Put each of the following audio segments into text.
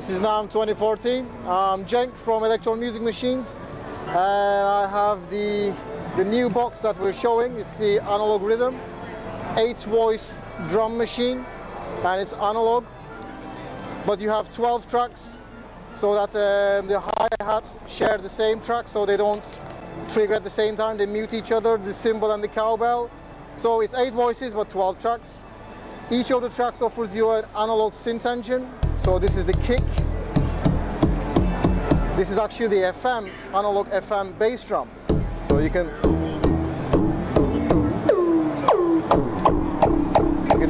This is NAMM 2014. I'm Cenk from Elektron Music Machines, and I have the new box that we're showing. It's the analog Rytm 8-voice drum machine, and it's analog, but you have 12 tracks so that the hi-hats share the same track, so they don't trigger at the same time. They mute each other, the cymbal and the cowbell. So it's 8 voices but 12 tracks. Each of the tracks offers you an analog synth engine. So this is the kick. This is actually the FM, analog FM bass drum. So you can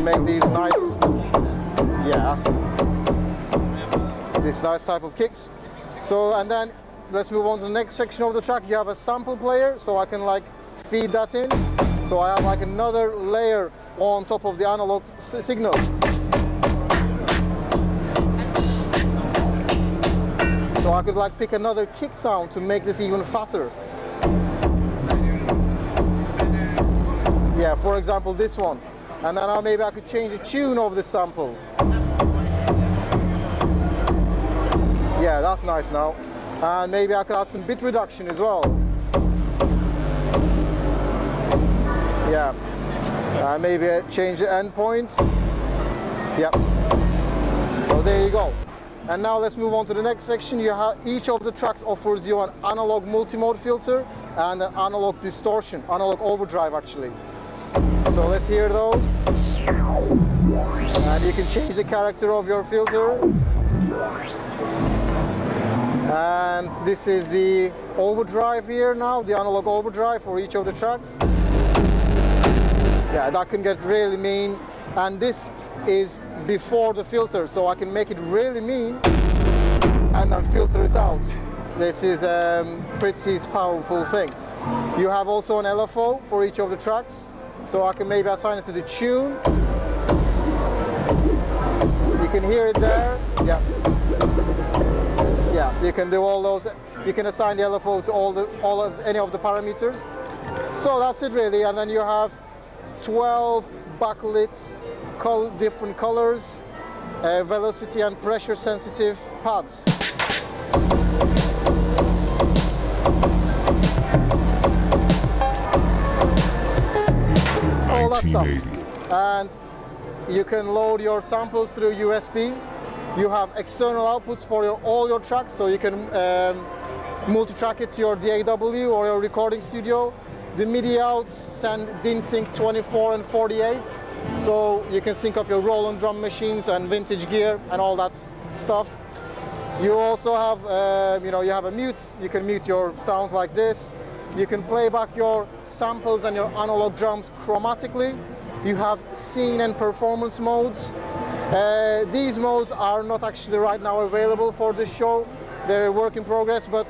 make these nice, this nice type of kicks. So, and then let's move on to the next section of the track. You have a sample player, so I can like feed that in. So I have like another layer on top of the analog signal. So I could like pick another kick sound to make this even fatter. Yeah, for example this one. And then maybe I could change the tune of the sample. Yeah, that's nice now. And maybe I could add some bit reduction as well. Yeah. And maybe change the endpoint. Yep. So there you go. And now let's move on to the next section. You have each of the tracks offers you an analog multimode filter and an analog distortion, analog overdrive actually. So let's hear those. And you can change the character of your filter. And this is the overdrive here now, the analog overdrive for each of the tracks. Yeah, that can get really mean. And this is before the filter, so I can make it really mean and then filter it out. This is a pretty powerful thing. You have also an LFO for each of the tracks, so I can maybe assign it to the tune. You can hear it there. Yeah. Yeah, you can do all those. You can assign the LFO to any of the parameters. So that's it really, and then you have 12 backlit different colors, velocity and pressure sensitive pads. All that stuff. And you can load your samples through USB. You have external outputs for all your tracks, so you can multi-track it to your DAW or your recording studio. The MIDI outs send DIN sync 24 and 48, so you can sync up your Roland drum machines and vintage gear and all that stuff. You also have, you have a mute. You can mute your sounds like this. You can play back your samples and your analog drums chromatically. You have scene and performance modes. These modes are not actually right now available for this show. They're a work in progress, but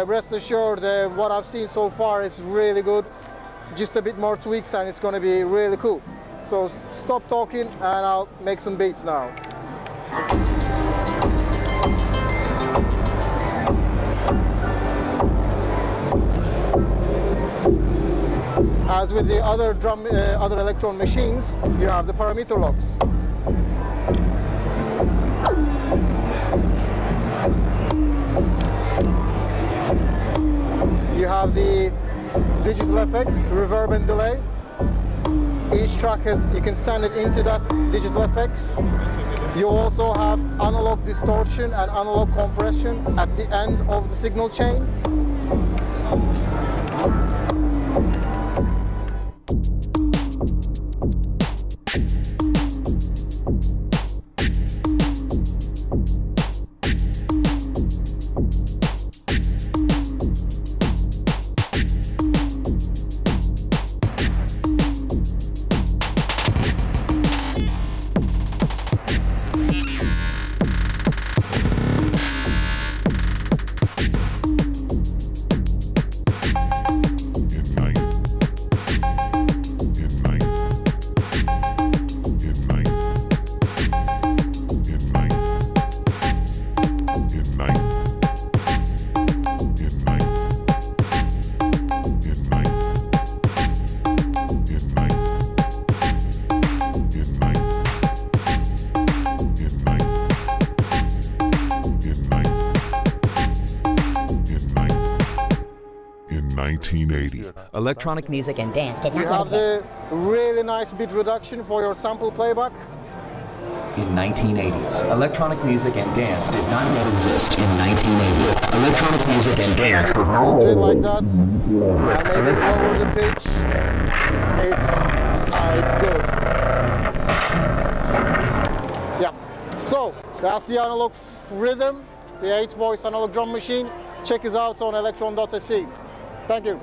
rest assured, what I've seen so far is really good. Just a bit more tweaks and it's going to be really cool. So stop talking and I'll make some beats now. As with the other other Elektron machines, you have the parameter locks. You have the digital effects, reverb and delay. Each track you can send it into that digital effects. You also have analog distortion and analog compression at the end of the signal chain. 1980. Electronic music and dance did You not have yet exist. the really nice bit reduction for your sample playback. in 1980. Electronic music and dance did not yet exist in 1980. Electronic music and dance did not Filter it like that. And maybe lower the pitch. It's good. Yeah. So that's the analog rhythm, the 8-voice analog drum machine. Check us out on elektron.se. Thank you.